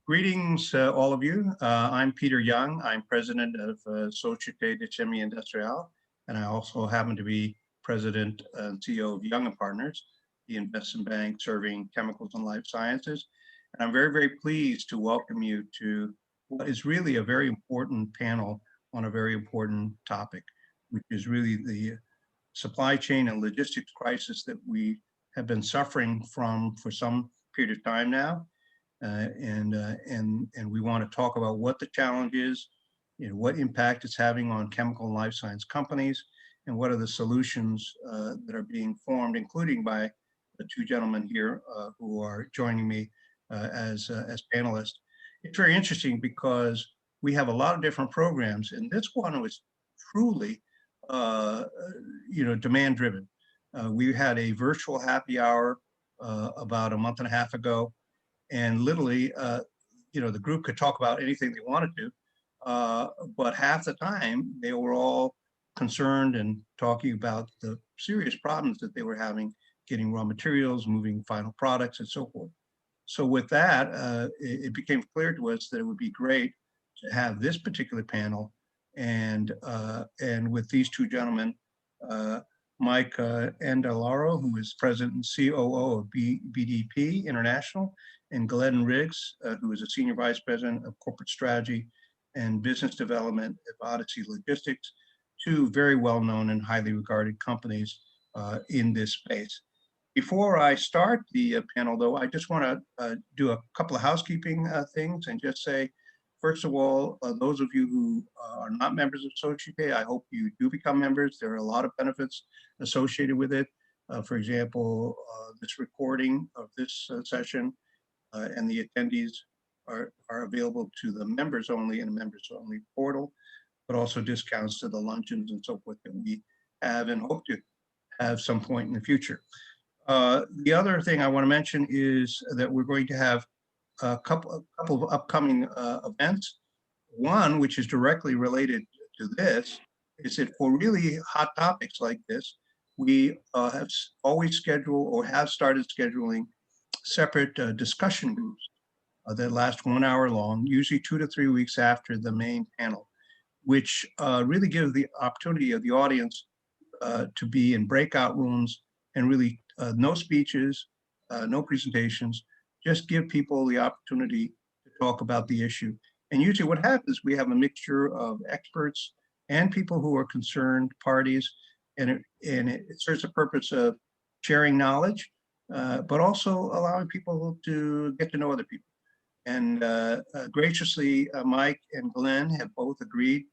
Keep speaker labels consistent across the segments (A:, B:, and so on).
A: Greetings, all of you. I'm Peter Young. I'm president of Societe de Chimie Industriale, and I also happen to be president and CEO of Young & Partners, the investment bank serving chemicals and life sciences. And I'm very, very pleased to welcome you to what is really a very important panel on a very important topic, which is really the supply chain and logistics crisis that we have been suffering from for some period of time now. And we want to talk about what the challenge is, what impact it's having on chemical and life science companies, and what are the solutions that are being formed, including by the two gentlemen here who are joining me as panelists. It's very interesting because we have a lot of different programs, and this one was truly, demand driven. We had a virtual happy hour about a month and a half ago. And literally, the group could talk about anything they wanted to, but half the time they were all concerned and talking about the serious problems that they were having getting raw materials, moving final products, and so forth. So with that, it became clear to us that it would be great to have this particular panel, and with these two gentlemen, Mike Andaloro, who is president and COO of BDP International, and Glenn Riggs, who is a senior vice president of corporate strategy and business development at Odessey Logistics, two very well-known and highly regarded companies in this space. Before I start the panel, though, I just want to do a couple of housekeeping things and just say, first of all, those of you who are not members of Societe, I hope you do become members. There are a lot of benefits associated with it. For example, this recording of this session and the attendees are available to the members only in a members only portal, but also discounts to the luncheons and so forth that we have and hope to have some point in the future. The other thing I want to mention is that we're going to have a couple of upcoming events. One, which is directly related to this, is that for really hot topics like this, we have always scheduled or have started scheduling separate discussion groups that last 1 hour long, usually 2 to 3 weeks after the main panel, which really give the opportunity of the audience to be in breakout rooms and really no speeches, no presentations, just give people the opportunity to talk about the issue. And usually what happens, we have a mixture of experts and people who are concerned parties, and it serves the purpose of sharing knowledge, but also allowing people to get to know other people. And graciously, Mike and Glenn have both agreed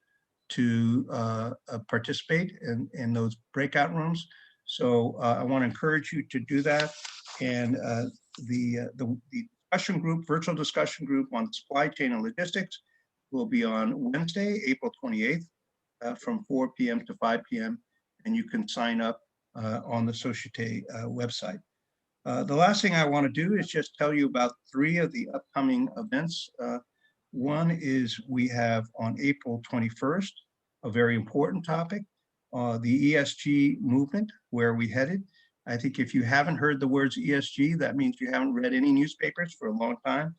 A: to participate in those breakout rooms. So I want to encourage you to do that. And the discussion group, virtual discussion group on supply chain and logistics will be on Wednesday, April 28th from 4 p.m. to 5 p.m. And you can sign up on the Societe website. The last thing I want to do is just tell you about 3 of the upcoming events. One is we have on April 21st, a very important topic, the ESG movement, where we headed. I think if you haven't heard the words ESG, that means you haven't read any newspapers for a long time.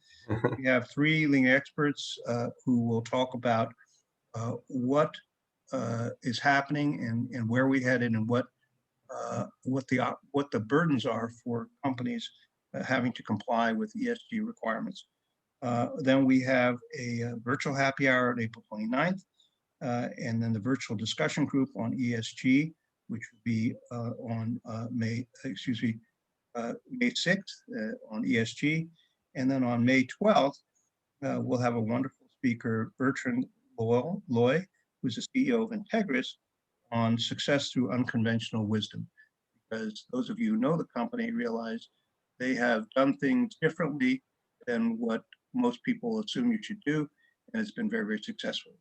A: We have 3 leading experts who will talk about what is happening and where we headed and what the burdens are for companies having to comply with ESG requirements. Then we have a virtual happy hour on April 29th, and then the virtual discussion group on ESG, which will be on May 6th on ESG. And then on May 12th, we'll have a wonderful speaker, Bertrand Loy, who's the CEO of Integris, on success through unconventional wisdom. Because those of you who know the company realize they have done things differently than what most people assume you should do, and it's been very, very successful.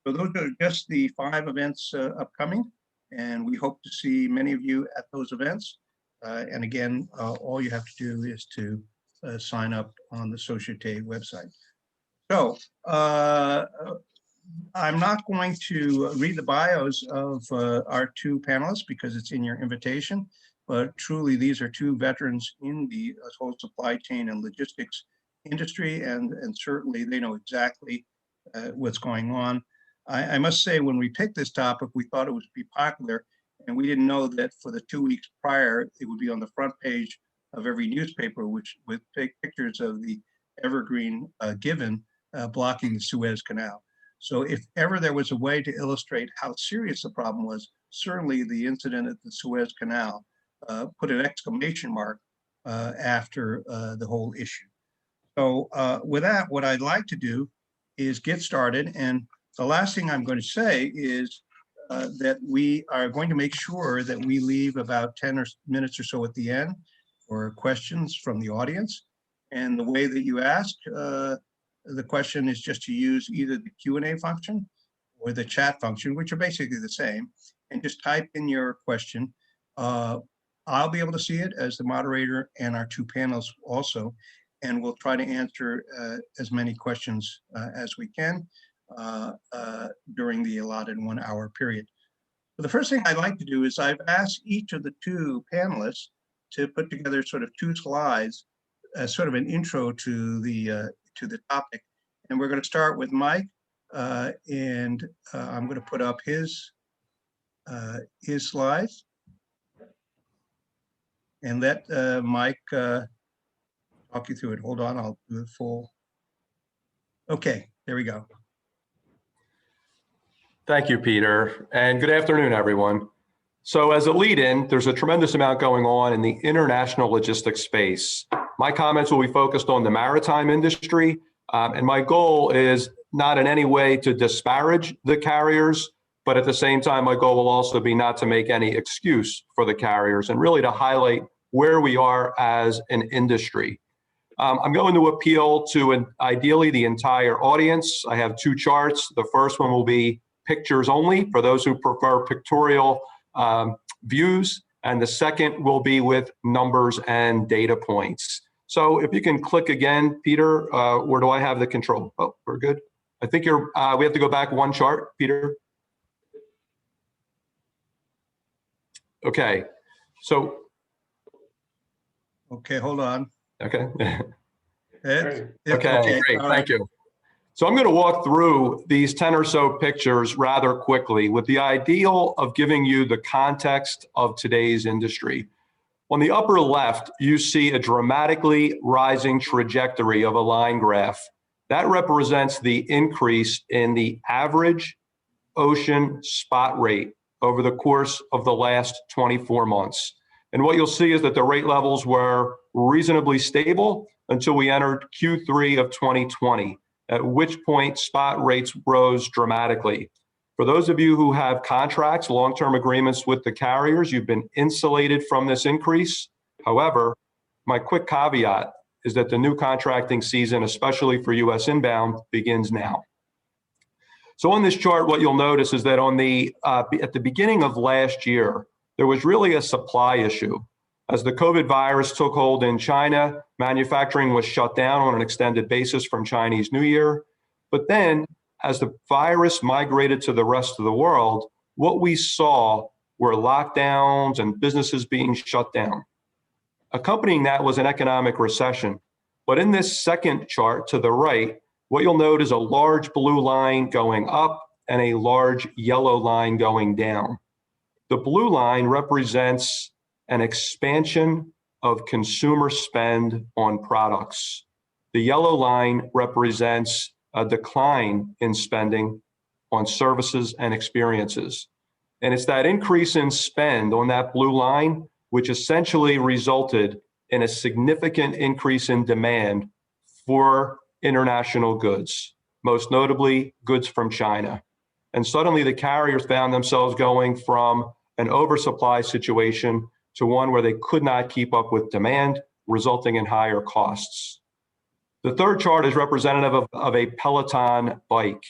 A: So those are just the 5 events upcoming, and we hope to see many of you at those events. And again, all you have to do is to sign up on the Societe website. So I'm not going to read the bios of our 2 panelists because it's in your invitation, but truly these are 2 veterans in the whole supply chain and logistics industry, and certainly they know exactly what's going on. I must say, when we picked this topic, we thought it would be popular, and we didn't know that for the 2 weeks prior, it would be on the front page of every newspaper, which with pictures of the evergreen given blocking the Suez Canal. So if ever there was a way to illustrate how serious the problem was, certainly the incident at the Suez Canal put an exclamation mark after the whole issue. So with that, what I'd like to do is get started. And the last thing I'm going to say is that we are going to make sure that we leave about 10 minutes or so at the end for questions from the audience. And the way that you ask the question is just to use either the Q&A function or the chat function, which are basically the same, and just type in your question. I'll be able to see it as the moderator and our two panelists also, and we'll try to answer as many questions as we can during the allotted 1 hour period. But the first thing I'd like to do is I've asked each of the two panelists to put together sort of 2 slides as sort of an intro to the topic. And we're going to start with Mike, and I'm going to put up his slides. And let Mike talk you through it. Hold on, I'll do it full. Okay, there we go.
B: Thank you, Peter, and good afternoon, everyone. So as a lead-in, there's a tremendous amount going on in the international logistics space. My comments will be focused on the maritime industry, and my goal is not in any way to disparage the carriers, but at the same time, my goal will also be not to make any excuse for the carriers and really to highlight where we are as an industry. I'm going to appeal to ideally the entire audience. I have 2 charts. The first one will be pictures only for those who prefer pictorial views, and the second will be with numbers and data points. So if you can click again, Peter, where do I have the control? Oh, we're good. I think we have to go back 1 chart, Peter. Okay, so.
A: Okay, hold on.
B: Okay.
A: Okay,
B: great, thank you. So I'm going to walk through these 10 or so pictures rather quickly with the ideal of giving you the context of today's industry. On the upper left, you see a dramatically rising trajectory of a line graph. That represents the increase in the average ocean spot rate over the course of the last 24 months. And what you'll see is that the rate levels were reasonably stable until we entered Q3 of 2020, at which point spot rates rose dramatically. For those of you who have contracts, long-term agreements with the carriers, you've been insulated from this increase. However, my quick caveat is that the new contracting season, especially for US inbound, begins now. So on this chart, what you'll notice is that on at the beginning of last year, there was really a supply issue. As the COVID virus took hold in China, manufacturing was shut down on an extended basis from Chinese New Year. But then, as the virus migrated to the rest of the world, what we saw were lockdowns and businesses being shut down. Accompanying that was an economic recession. But in this second chart to the right, what you'll note is a large blue line going up and a large yellow line going down. The blue line represents an expansion of consumer spend on products. The yellow line represents a decline in spending on services and experiences. And it's that increase in spend on that blue line which essentially resulted in a significant increase in demand for international goods, most notably goods from China. And suddenly the carriers found themselves going from an oversupply situation to one where they could not keep up with demand, resulting in higher costs. The third chart is representative of a Peloton bike.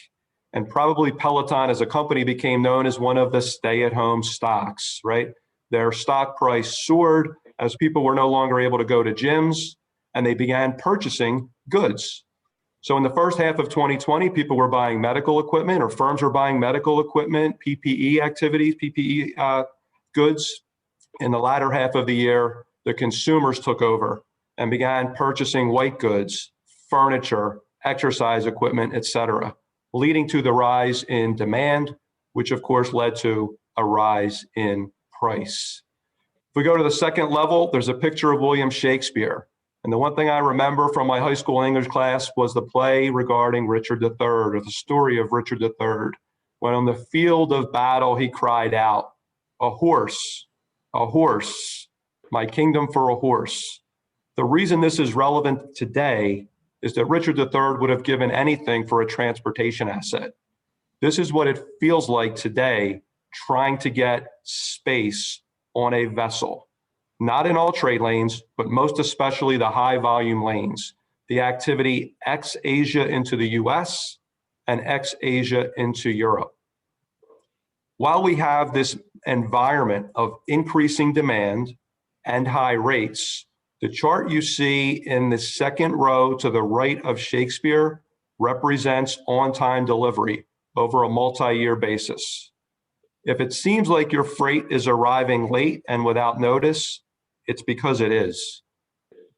B: And probably Peloton as a company became known as one of the stay-at-home stocks, right? Their stock price soared as people were no longer able to go to gyms, and they began purchasing goods. So in the first half of 2020, people were buying medical equipment, or firms were buying medical equipment, PPE activities, PPE goods. In the latter half of the year, the consumers took over and began purchasing white goods, furniture, exercise equipment, etc., leading to the rise in demand, which of course led to a rise in price. If we go to the second level, there's a picture of William Shakespeare. And the one thing I remember from my high school English class was the play regarding Richard III, or the story of Richard III, when on the field of battle, he cried out, a horse, my kingdom for a horse. The reason this is relevant today is that Richard III would have given anything for a transportation asset. This is what it feels like today, trying to get space on a vessel. Not in all trade lanes, but most especially the high volume lanes. The activity ex-Asia into the US and ex-Asia into Europe. While we have this environment of increasing demand and high rates, the chart you see in the second row to the right of Shakespeare represents on-time delivery over a multi-year basis. If it seems like your freight is arriving late and without notice, it's because it is.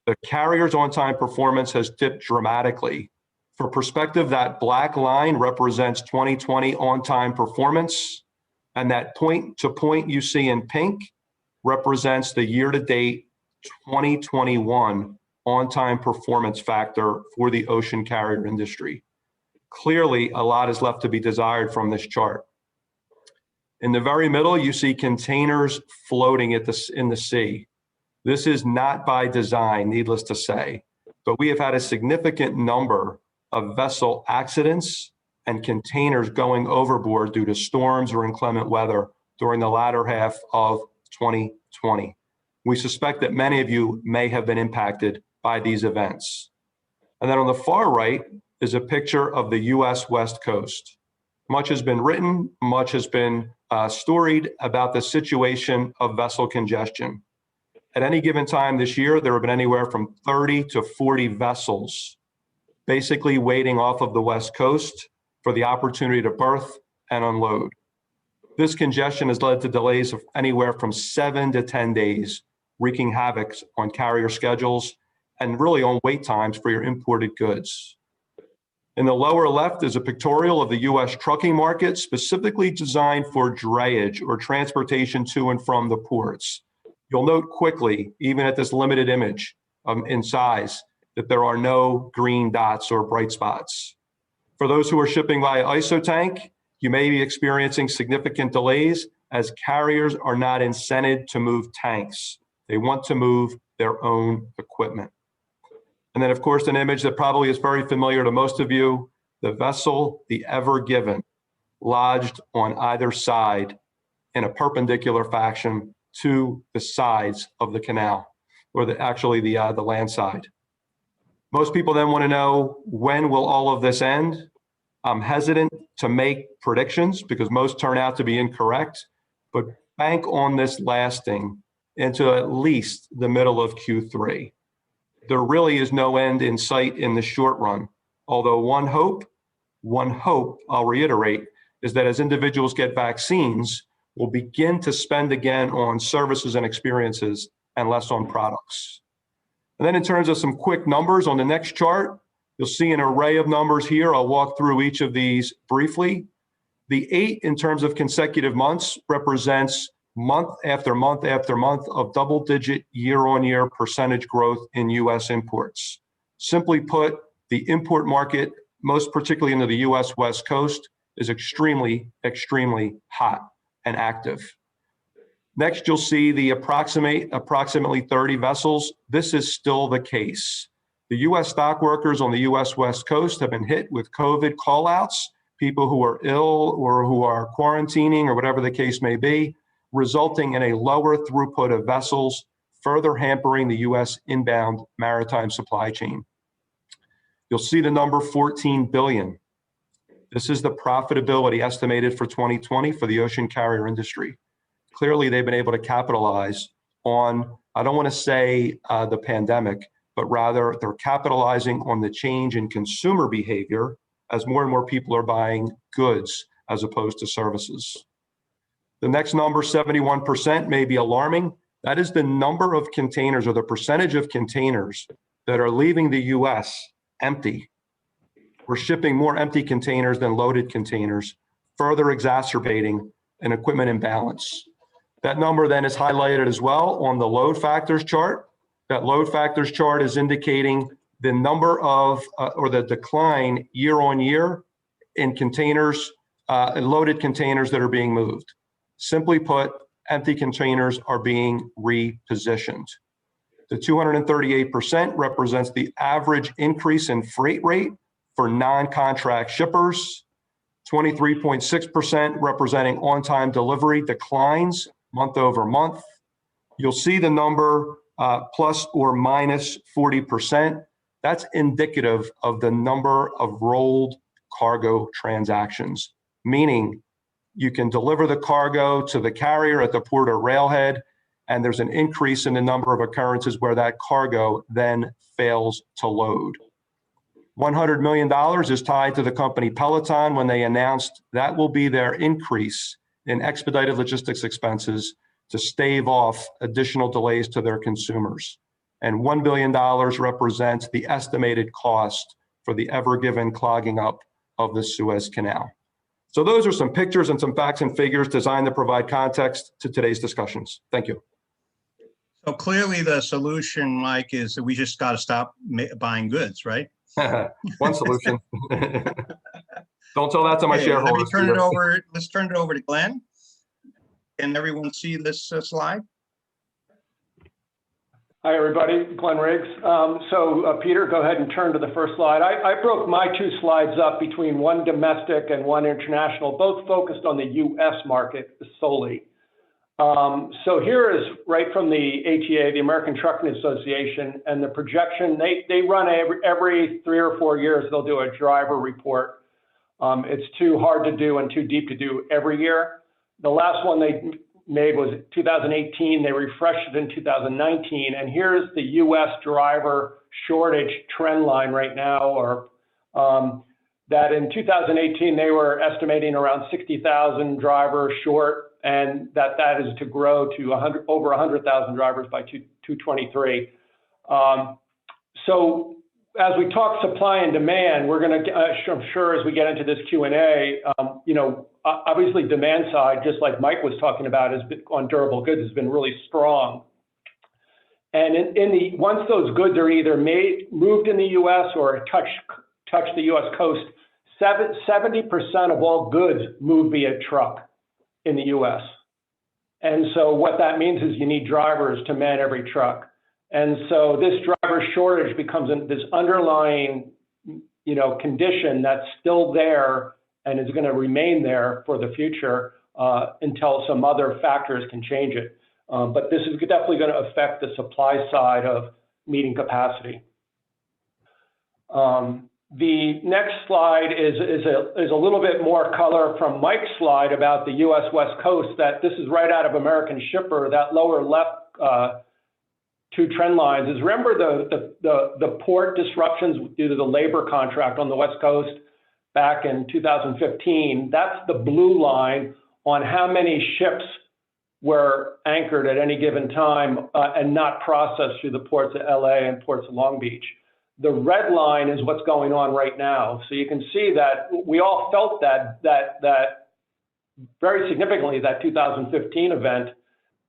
B: The carrier's on-time performance has dipped dramatically. For perspective, that black line represents 2020 on-time performance, and that point to point you see in pink represents the year-to-date 2021 on-time performance factor for the ocean carrier industry. Clearly, a lot is left to be desired from this chart. In the very middle, you see containers floating in the sea. This is not by design, needless to say, but we have had a significant number of vessel accidents and containers going overboard due to storms or inclement weather during the latter half of 2020. We suspect that many of you may have been impacted by these events. And then on the far right is a picture of the US West Coast. Much has been written, much has been storied about the situation of vessel congestion. At any given time this year, there have been anywhere from 30 to 40 vessels basically waiting off of the West Coast for the opportunity to berth and unload. This congestion has led to delays of anywhere from 7 to 10 days, wreaking havoc on carrier schedules and really on wait times for your imported goods. In the lower left is a pictorial of the US trucking market, specifically designed for drayage or transportation to and from the ports. You'll note quickly, even at this limited image in size, that there are no green dots or bright spots. For those who are shipping via ISO-tank, you may be experiencing significant delays as carriers are not incented to move tanks. They want to move their own equipment. And then, of course, an image that probably is very familiar to most of you, the vessel, the Ever Given, lodged on either side in a perpendicular fashion to the sides of the canal, or the land side. Most people then want to know, when will all of this end? I'm hesitant to make predictions because most turn out to be incorrect, but bank on this lasting into at least the middle of Q3. There really is no end in sight in the short run. Although one hope, I'll reiterate, is that as individuals get vaccines, we'll begin to spend again on services and experiences and less on products. And then in terms of some quick numbers on the next chart, you'll see an array of numbers here. I'll walk through each of these briefly. The 8 in terms of consecutive months represents month after month after month of double-digit year-on-year percentage growth in US imports. Simply put, the import market, most particularly into the US West Coast, is extremely, extremely hot and active. Next, you'll see the approximately 30 vessels. This is still the case. The US stock workers on the US West Coast have been hit with COVID callouts, people who are ill or who are quarantining or whatever the case may be, resulting in a lower throughput of vessels, further hampering the US inbound maritime supply chain. You'll see the number 14 billion. This is the profitability estimated for 2020 for the ocean carrier industry. Clearly, they've been able to capitalize on, I don't want to say the pandemic, but rather they're capitalizing on the change in consumer behavior as more and more people are buying goods as opposed to services. The next number, 71%, may be alarming. That is the number of containers or the percentage of containers that are leaving the US empty. We're shipping more empty containers than loaded containers, further exacerbating an equipment imbalance. That number then is highlighted as well on the load factors chart. That load factors chart is indicating the number of, or the decline year on year in containers, loaded containers that are being moved. Simply put, empty containers are being repositioned. The 238% represents the average increase in freight rate for non-contract shippers. 23.6% representing on-time delivery declines month over month. You'll see the number plus or minus 40%. That's indicative of the number of rolled cargo transactions, meaning you can deliver the cargo to the carrier at the port or railhead, and there's an increase in the number of occurrences where that cargo then fails to load. $100 million is tied to the company Peloton when they announced that will be their increase in expedited logistics expenses to stave off additional delays to their consumers. And $1 billion represents the estimated cost for the Ever Given clogging up of the Suez Canal. So those are some pictures and some facts and figures designed to provide context to today's discussions. Thank you.
A: So clearly the solution, Mike, is that we just got to stop buying goods, right?
B: One solution. Don't tell that to my shareholders.
A: Let me turn it over. Let's turn it over to Glenn. Can everyone see this slide?
C: Hi, everybody. Glenn Riggs. Peter, go ahead and turn to the first slide. I broke my two slides up between one domestic and one international, both focused on the U.S. market solely. So here is right from the ATA, the American Trucking Association, and the projection. They run every 3 or 4 years. They'll do a driver report. It's too hard to do and too deep to do every year. The last one they made was 2018. They refreshed it in 2019. And here's the U.S. driver shortage trend line right now, or that in 2018, they were estimating around 60,000 drivers short, and that is to grow to over 100,000 drivers by 2023. So as we talk supply and demand, we're going to, I'm sure as we get into this Q&A, obviously demand side, just like Mike was talking about, on durable goods has been really strong. And once those goods are either moved in the U.S. or touch the U.S. coast, 70% of all goods move via truck in the U.S. And so what that means is you need drivers to man every truck. And so this driver shortage becomes this underlying, condition that's still there and is going to remain there for the future until some other factors can change it. But this is definitely going to affect the supply side of meeting capacity. The next slide is a little bit more color from Mike's slide about the U.S. West Coast. That this is right out of American Shipper. That lower left two trend lines is, remember the port disruptions due to the labor contract on the West Coast back in 2015. That's the blue line on how many ships were anchored at any given time and not processed through the ports of LA and ports of Long Beach. The red line is what's going on right now. So you can see that we all felt that very significantly, that 2015 event,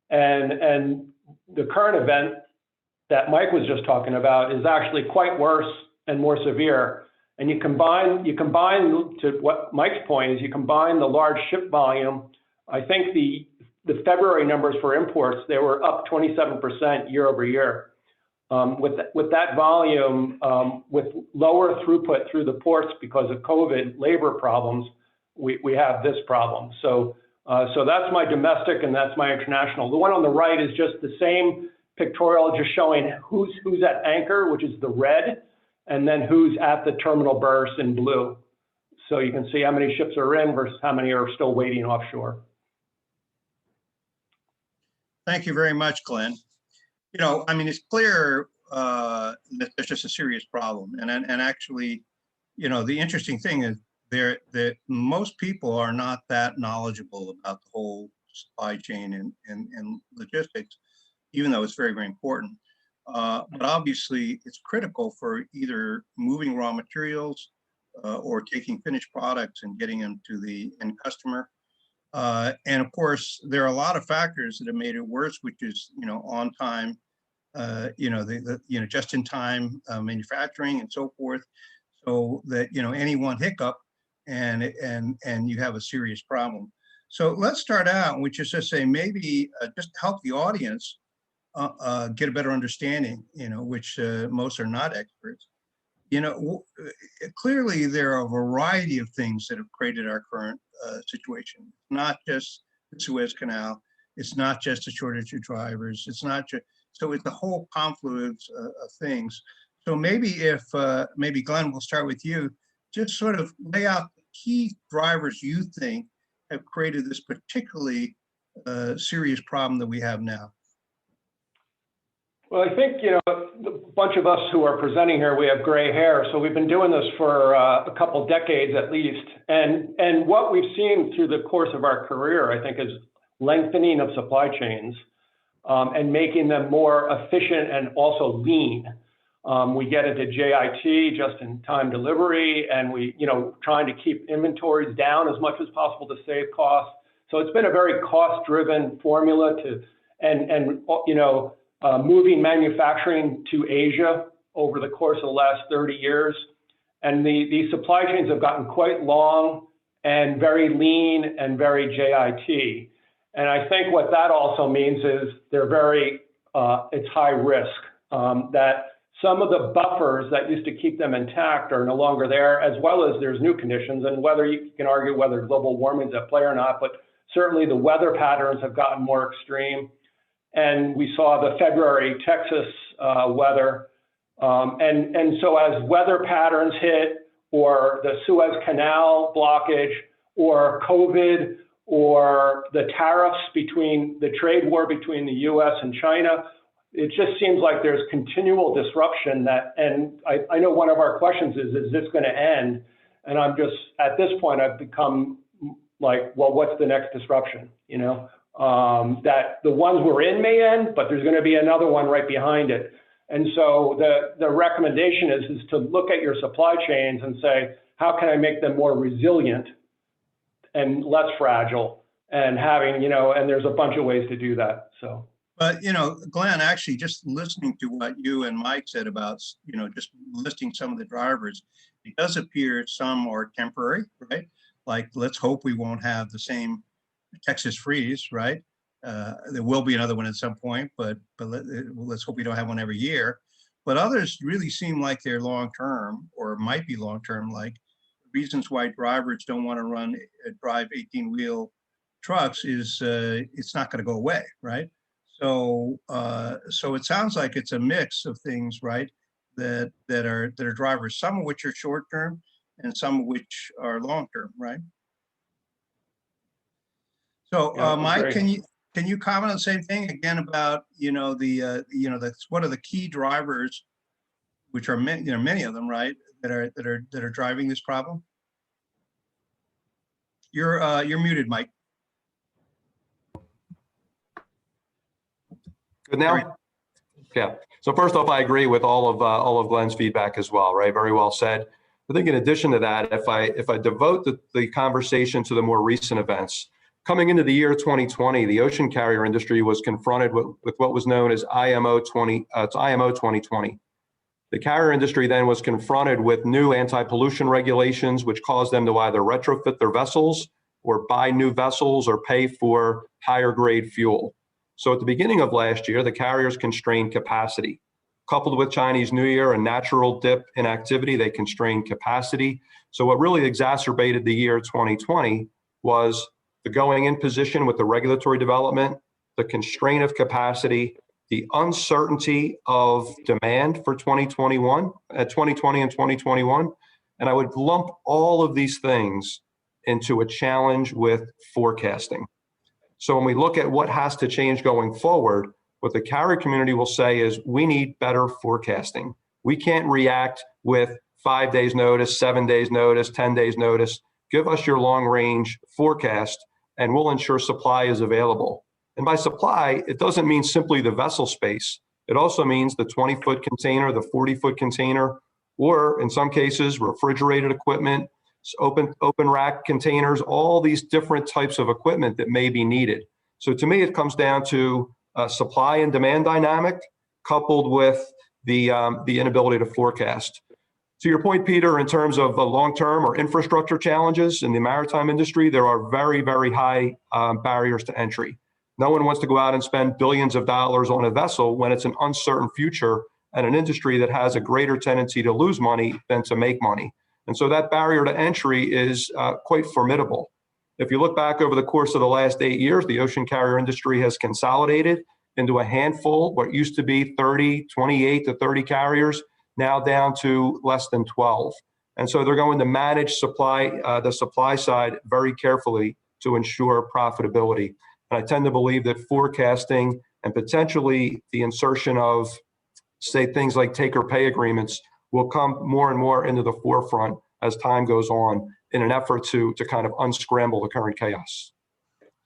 C: and the current event that Mike was just talking about is actually quite worse and more severe. And you combine to what Mike's point is, you combine the large ship volume. I think the February numbers for imports, they were up 27% year over year. With that volume, with lower throughput through the ports because of COVID labor problems, we have this problem. So that's my domestic and that's my international. The one on the right is just the same pictorial, just showing who's at anchor, which is the red, and then who's at the terminal berths in blue. So you can see how many ships are in versus how many are still waiting offshore.
A: Thank you very much, Glenn. It's clear that there's just a serious problem. And actually, the interesting thing is that most people are not that knowledgeable about the whole supply chain and logistics, even though it's very, very important. But obviously, it's critical for either moving raw materials or taking finished products and getting them to the end customer. And of course, there are a lot of factors that have made it worse, which is, on time, just in time manufacturing and so forth. So that, any one hiccup and you have a serious problem. So let's start out, which is just say maybe just help the audience get a better understanding, which most are not experts. Clearly there are a variety of things that have created our current situation. Not just the Suez Canal. It's not just a shortage of drivers. It's not just, so it's the whole confluence of things. So maybe if, maybe Glenn, we'll start with you, just sort of lay out the key drivers you think have created this particularly serious problem that we have now.
C: Well, I think, a bunch of us who are presenting here, we have gray hair. So we've been doing this for a couple decades at least. And what we've seen through the course of our career, I think, is lengthening of supply chains and making them more efficient and also lean. We get into JIT, just-in-time delivery, and we, trying to keep inventories down as much as possible to save costs. So it's been a very cost-driven formula to, moving manufacturing to Asia over the course of the last 30 years. And these supply chains have gotten quite long and very lean and very JIT. And I think what that also means is they're very, it's high risk, that some of the buffers that used to keep them intact are no longer there, as well as there's new conditions. And whether you can argue whether global warming is at play or not, but certainly the weather patterns have gotten more extreme. And we saw the February Texas weather. And so as weather patterns hit, or the Suez Canal blockage, or COVID, or the tariffs between the trade war between the US and China, it just seems like there's continual disruption and I know one of our questions is this going to end? And I'm just, at this point, I've become like, well, what's the next disruption? That the ones we're in may end, but there's going to be another one right behind it. And so the recommendation is to look at your supply chains and say, how can I make them more resilient and less fragile? And having, and there's a bunch of ways to do that. So.
A: But, Glenn, actually just listening to what you and Mike said about, just listing some of the drivers, it does appear some are temporary, right? Like, let's hope we won't have the same Texas freeze, right? There will be another one at some point, but let's hope we don't have one every year. But others really seem like they're long-term, or might be long-term, like reasons why drivers don't want to drive 18-wheel trucks is it's not going to go away, right? So so it sounds like it's a mix of things, right? That are drivers, some of which are short-term and some of which are long-term, right? So Mike, can you comment on the same thing again about what are the key drivers, which are many of them, right, that are driving this problem? You're muted, Mike.
B: Good now? Yeah. So first off, I agree with all of Glenn's feedback as well, right? Very well said. I think in addition to that, if I devote the conversation to the more recent events, coming into the year 2020, the ocean carrier industry was confronted with what was known as IMO 2020. The carrier industry then was confronted with new anti-pollution regulations, which caused them to either retrofit their vessels or buy new vessels or pay for higher grade fuel. So at the beginning of last year, the carriers constrained capacity. Coupled with Chinese New Year, a natural dip in activity, they constrained capacity. So what really exacerbated the year 2020 was the going in position with the regulatory development, the constraint of capacity, the uncertainty of demand for 2020 and 2021. And I would lump all of these things into a challenge with forecasting. So when we look at what has to change going forward, what the carrier community will say is we need better forecasting. We can't react with 5 days notice, 7 days notice, 10 days notice. Give us your long range forecast and we'll ensure supply is available. And by supply, it doesn't mean simply the vessel space. It also means the 20-foot container, the 40-foot container, or in some cases, refrigerated equipment, open rack containers, all these different types of equipment that may be needed. So to me, it comes down to supply and demand dynamic coupled with the inability to forecast. To your point, Peter, in terms of the long-term or infrastructure challenges in the maritime industry, there are very, very high barriers to entry. No one wants to go out and spend billions of dollars on a vessel when it's an uncertain future and an industry that has a greater tendency to lose money than to make money. And so that barrier to entry is quite formidable. If you look back over the course of the last 8 years, the ocean carrier industry has consolidated into a handful, what used to be 28 to 30 carriers, now down to less than 12. And so they're going to manage the supply side very carefully to ensure profitability. And I tend to believe that forecasting and potentially the insertion of, say, things like take or pay agreements will come more and more into the forefront as time goes on in an effort to kind of unscramble the current chaos.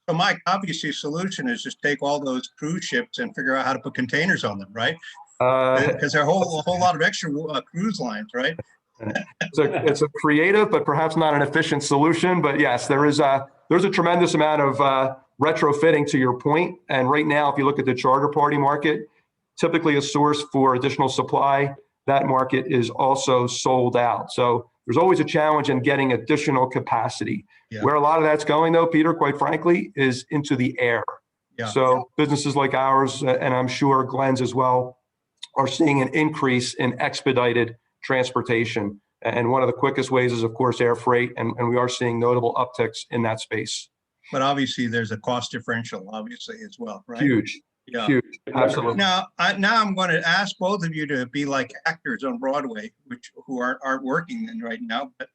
A: So Mike, obviously the solution is just take all those cruise ships and figure out how to put containers on them, right? Because there are a whole lot of extra cruise lines, right?
B: It's a creative, but perhaps not an efficient solution. But yes, there's a tremendous amount of retrofitting, to your point. And right now, if you look at the charter party market, typically a source for additional supply, that market is also sold out. So there's always a challenge in getting additional capacity. Yeah. Where a lot of that's going, though, Peter, quite frankly, is into the air. Yeah. So businesses like ours, and I'm sure Glenn's as well, are seeing an increase in expedited transportation. And one of the quickest ways is, of course, air freight. And we are seeing notable upticks in that space.
A: But obviously, there's a cost differential, obviously, as well, right?
B: Huge. Yeah. Huge. Absolutely.
A: Now I'm going to ask both of you to be like actors on Broadway, who aren't working right now, but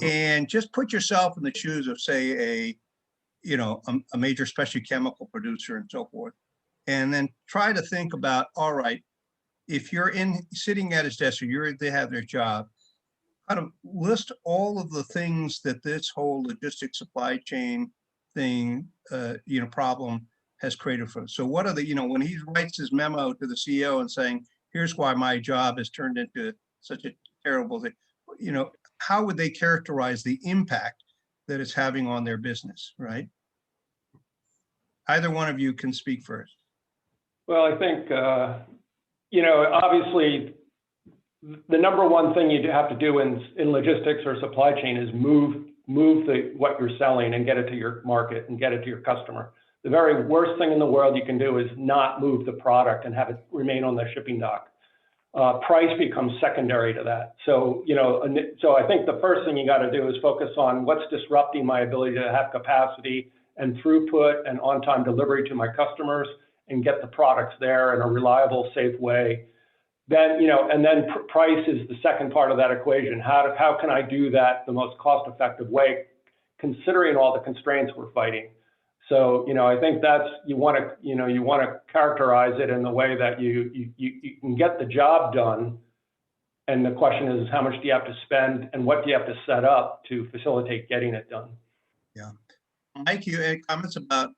A: and just put yourself in the shoes of, say, a major specialty chemical producer and so forth, and then try to think about, all right, if you're sitting at his desk or they have their job, how to list all of the things that this whole logistics supply chain thing, problem has created for us. So what are the, when he writes his memo to the CEO and saying, here's why my job has turned into such a terrible thing, how would they characterize the impact that it's having on their business, right? Either one of you can speak first.
C: Well, I think, obviously, the number one thing you have to do in logistics or supply chain is move what you're selling and get it to your market and get it to your customer. The very worst thing in the world you can do is not move the product and have it remain on the shipping dock. Price becomes secondary to that. So, so I think the first thing you got to do is focus on what's disrupting my ability to have capacity and throughput and on-time delivery to my customers and get the products there in a reliable, safe way. Then, and then price is the second part of that equation. How can I do that the most cost-effective way, considering all the constraints we're fighting? So, I think that's, you want to characterize it in the way that you can get the job done. And the question is, how much do you have to spend and what do you have to set up to facilitate getting it done?
A: Yeah. Mike, you had comments about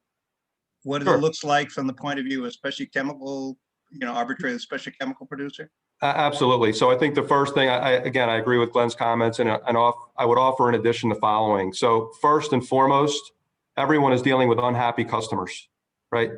A: what
B: Sure.
A: It looks like from the point of view of especially chemical, arbitrary special chemical producer?
B: Absolutely. So I think the first thing, I agree with Glenn's comments, and I would offer in addition the following. So first and foremost, everyone is dealing with unhappy customers, right?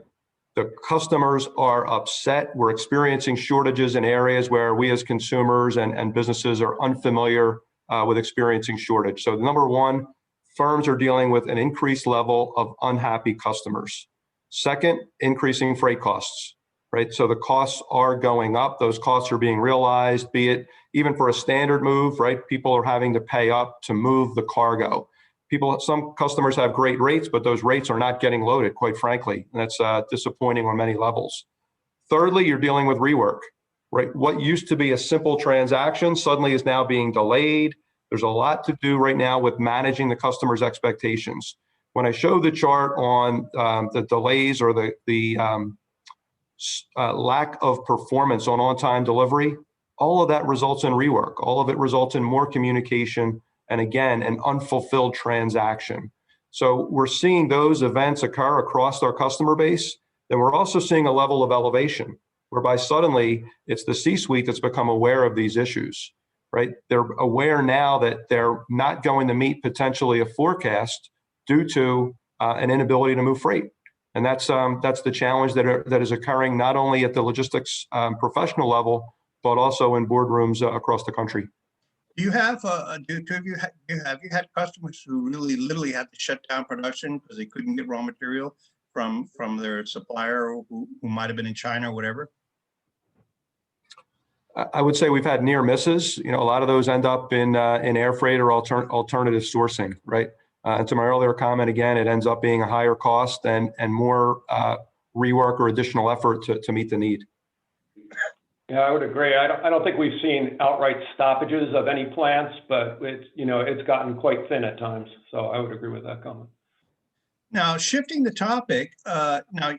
B: The customers are upset. We're experiencing shortages in areas where we as consumers and businesses are unfamiliar with experiencing shortage. So number one, firms are dealing with an increased level of unhappy customers. Second, increasing freight costs, right? So the costs are going up. Those costs are being realized, be it even for a standard move, right? People are having to pay up to move the cargo. Some customers have great rates, but those rates are not getting loaded, quite frankly. And that's disappointing on many levels. Thirdly, you're dealing with rework, right? What used to be a simple transaction suddenly is now being delayed. There's a lot to do right now with managing the customer's expectations. When I show the chart on the delays or the lack of performance on-time delivery, all of that results in rework. All of it results in more communication and, again, an unfulfilled transaction. So we're seeing those events occur across our customer base. Then we're also seeing a level of elevation. whereby suddenly it's the C-suite that's become aware of these issues, right? They're aware now that they're not going to meet potentially a forecast due to an inability to move freight. And that's the challenge that is occurring not only at the logistics professional level, but also in boardrooms across the country.
A: Do you have, do two of you, have you had customers who really literally had to shut down production because they couldn't get raw material from their supplier who might have been in China or whatever?
B: I would say we've had near misses. You know, a lot of those end up in air freight or alternative sourcing, right? And to my earlier comment, again, it ends up being a higher cost and more rework or additional effort to meet the need.
C: Yeah, I would agree. I don't think we've seen outright stoppages of any plants, but it's gotten quite thin at times. So I would agree with that comment.
A: Now, shifting the topic, now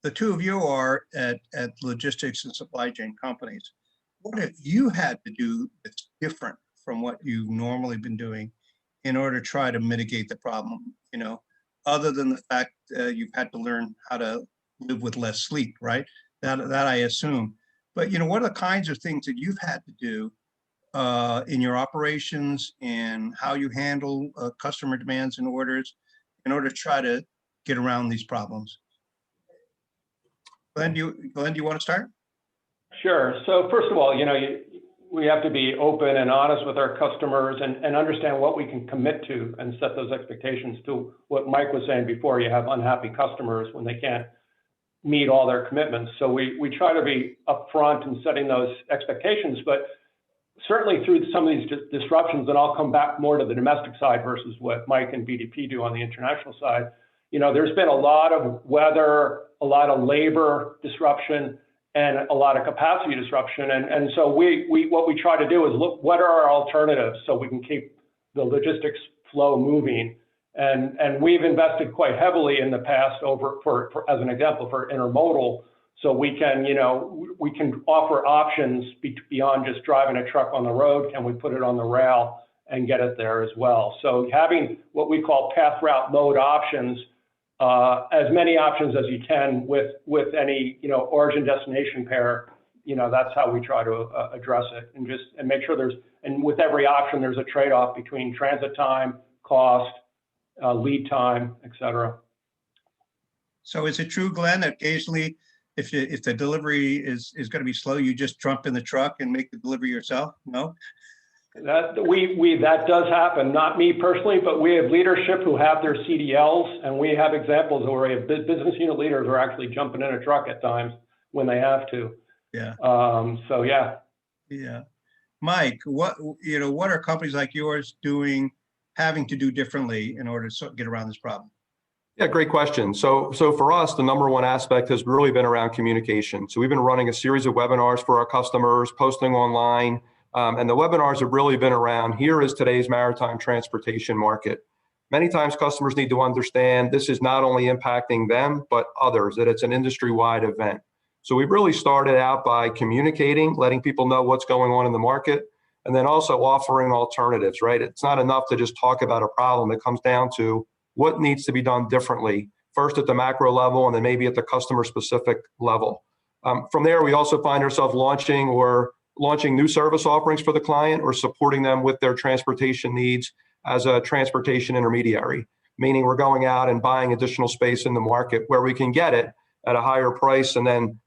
A: the two of you are at logistics and supply chain companies. What have you had to do that's different from what you've normally been doing in order to try to mitigate the problem? You know, other than the fact you've had to learn how to live with less sleep, right? That I assume. But you know, what are the kinds of things that you've had to do in your operations and how you handle customer demands and orders in order to try to get around these problems? Glenn, do you want to start?
C: Sure. So first of all, we have to be open and honest with our customers and understand what we can commit to and set those expectations to what Mike was saying before. You have unhappy customers when they can't meet all their commitments. So we try to be upfront in setting those expectations, but certainly through some of these disruptions, and I'll come back more to the domestic side versus what Mike and BDP do on the international side. There's been a lot of weather, a lot of labor disruption, and a lot of capacity disruption. And so what we try to do is look, what are our alternatives so we can keep the logistics flow moving? And we've invested quite heavily in the past for as an example, for intermodal. So we can offer options beyond just driving a truck on the road. Can we put it on the rail and get it there as well? So having what we call path route mode options, as many options as you can with any origin destination pair, that's how we try to address it and make sure and with every option there's a trade-off between transit time, cost, lead time, et cetera.
A: So is it true, Glenn, that occasionally if the delivery is going to be slow, you just jump in the truck and make the delivery yourself? No?
C: That does happen. Not me personally, but we have leadership who have their CDLs, and we have examples where we have business unit leaders who are actually jumping in a truck at times when they have to.
A: Yeah.
C: So yeah.
A: Yeah. Mike, what are companies like yours having to do differently in order to get around this problem?
B: Yeah, great question. So for us, the number one aspect has really been around communication. So we've been running a series of webinars for our customers, posting online, and the webinars have really been around, here is today's maritime transportation market. Many times customers need to understand this is not only impacting them, but others, that it's an industry-wide event. So we really started out by communicating, letting people know what's going on in the market, and then also offering alternatives, right? It's not enough to just talk about a problem. It comes down to what needs to be done differently, first at the macro level and then maybe at the customer specific level. From there, we also find ourselves launching new service offerings for the client or supporting them with their transportation needs as a transportation intermediary, meaning we're going out and buying additional space in the market where we can get it at a higher price and then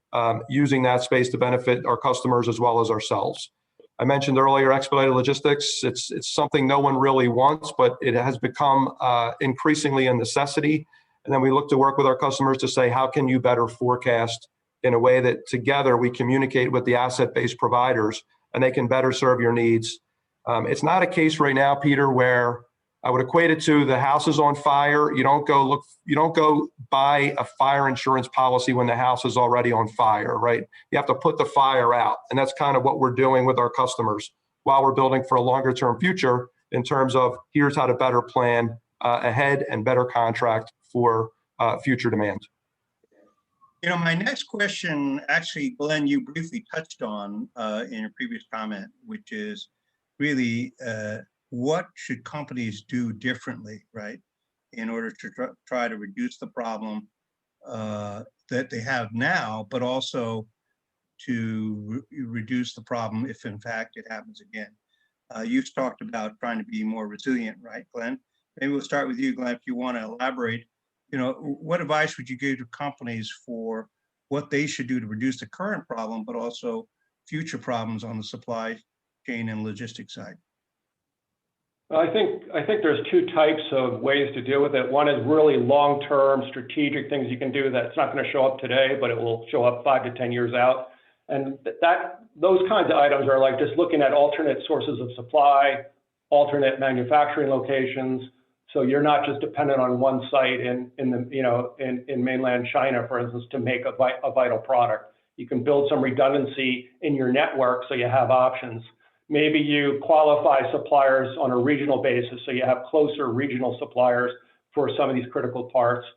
B: using that space to benefit our customers as well as ourselves. I mentioned earlier, expedited logistics. It's something no one really wants, but it has become increasingly a necessity. And then we look to work with our customers to say, how can you better forecast in a way that together we communicate with the asset-based providers and they can better serve your needs. It's not a case right now, Peter, where I would equate it to the house is on fire. You don't go buy a fire insurance policy when the house is already on fire, right? You have to put the fire out. And that's kind of what we're doing with our customers while we're building for a longer term future in terms of here's how to better plan ahead and better contract for future demand.
A: My next question, actually, Glenn, you briefly touched on in your previous comment, which is really what should companies do differently, right, in order to try to reduce the problem that they have now, but also to reduce the problem if in fact it happens again. You've talked about trying to be more resilient, right, Glenn? Maybe we'll start with you, Glenn, if you want to elaborate. What advice would you give to companies for what they should do to reduce the current problem, but also future problems on the supply chain and logistics side?
C: I think there's two types of ways to deal with it. One is really long-term strategic things you can do that's not going to show up today, but it will show up 5 to 10 years out. And those kinds of items are like just looking at alternate sources of supply, alternate manufacturing locations. So you're not just dependent on one site in mainland China, for instance, to make a vital product. You can build some redundancy in your network so you have options. Maybe you qualify suppliers on a regional basis so you have closer regional suppliers for some of these critical parts.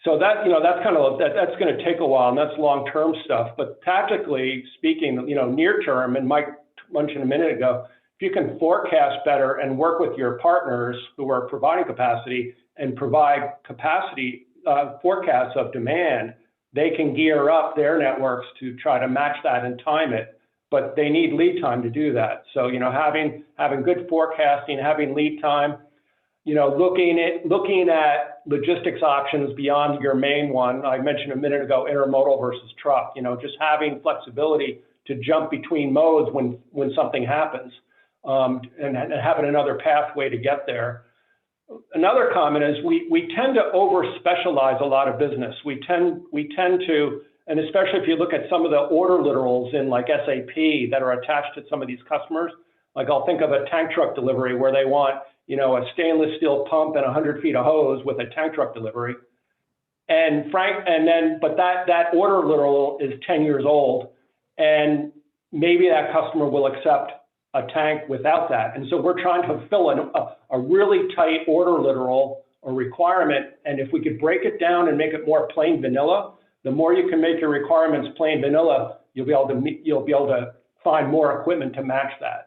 C: So that's going to take a while, and that's long-term stuff. But tactically speaking, near term, and Mike mentioned a minute ago, if you can forecast better and work with your partners who are providing capacity and provide capacity forecasts of demand, they can gear up their networks to try to match that and time it. But they need lead time to do that. So having good forecasting, having lead time, looking at logistics options beyond your main one. I mentioned a minute ago, intermodal versus truck. Just having flexibility to jump between modes when something happens, and having another pathway to get there. Another comment is we tend to over specialize a lot of business. We tend to, and especially if you look at some of the order literals in like SAP that are attached to some of these customers, like I'll think of a tank truck delivery where they want, a stainless steel pump and 100 feet of hose with a tank truck delivery. But that order literal is 10 years old, and maybe that customer will accept a tank without that. And so we're trying to fill a really tight order literal or requirement. And if we could break it down and make it more plain vanilla, the more you can make your requirements plain vanilla, you'll be able to find more equipment to match that.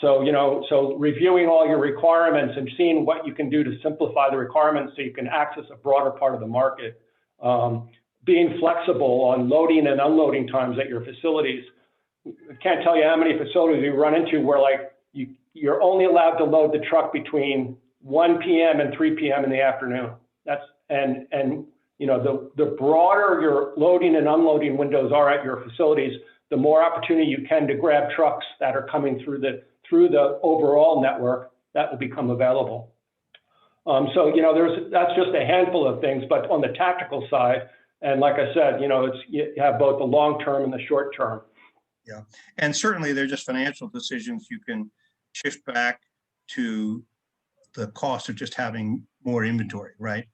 C: So, so reviewing all your requirements and seeing what you can do to simplify the requirements so you can access a broader part of the market, being flexible on loading and unloading times at your facilities. I can't tell you how many facilities we run into where you're only allowed to load the truck between 1 p.m. and 3 p.m. in the afternoon. The broader your loading and unloading windows are at your facilities, the more opportunity you can to grab trucks that are coming through the overall network that will become available. That's just a handful of things, but on the tactical side, and like I said, you have both the long term and the short term.
A: Yeah, and certainly they're just financial decisions. You can shift back to the cost of just having more inventory, right?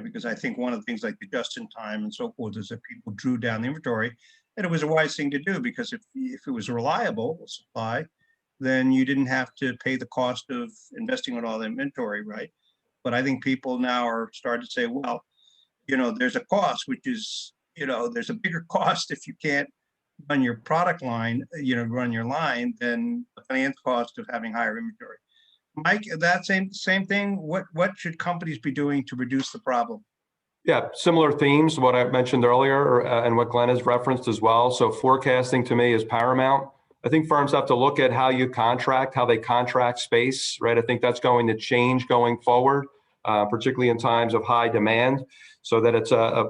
A: Because I think one of the things like the just-in-time and so forth is that people drew down the inventory, and it was a wise thing to do because if it was a reliable supply, then you didn't have to pay the cost of investing in all the inventory, right? But I think people now are starting to say, well, there's a cost, which is, there's a bigger cost if you can't run your product line, run your line, than the finance cost of having higher inventory. Mike, that same thing. What should companies be doing to reduce the problem?
B: Yeah, similar themes, what I mentioned earlier, and what Glenn has referenced as well. So forecasting to me is paramount. I think firms have to look at how they contract space, right? I think that's going to change going forward, particularly in times of high demand, so that it's a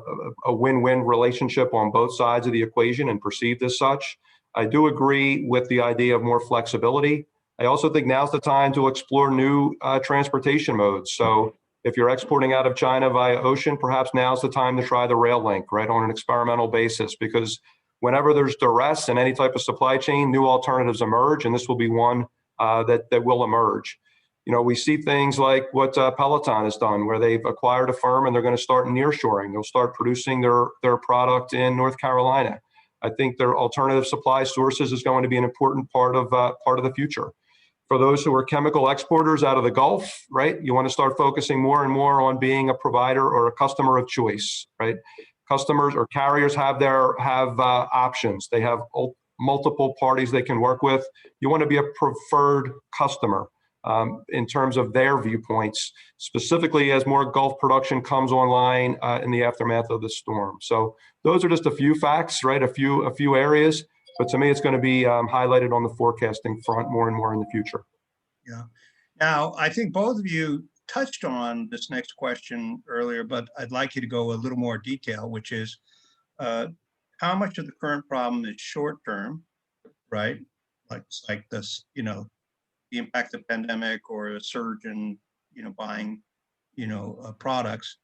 B: win-win relationship on both sides of the equation and perceived as such. I do agree with the idea of more flexibility. I also think now's the time to explore new transportation modes. So if you're exporting out of China via ocean, perhaps now's the time to try the rail link, right, on an experimental basis, because whenever there's duress in any type of supply chain, new alternatives emerge, and this will be one that will emerge. We see things like what Peloton has done, where they've acquired a firm and they're going to start nearshoring. They'll start producing their product in North Carolina. I think their alternative supply sources is going to be an important part of the future. For those who are chemical exporters out of the Gulf, right, you want to start focusing more and more on being a provider or a customer of choice, right? Customers or carriers have options. They have multiple parties they can work with. You want to be a preferred customer. in terms of their viewpoints, specifically as more Gulf production comes online in the aftermath of the storm. So those are just a few facts, right? A few areas, but to me, it's going to be highlighted on the forecasting front more and more in the future.
A: Yeah. Now, I think both of you touched on this next question earlier, but I'd like you to go a little more detail, which is how much of the current problem is short term, right? Like this, the impact of pandemic or a surge in, buying, products,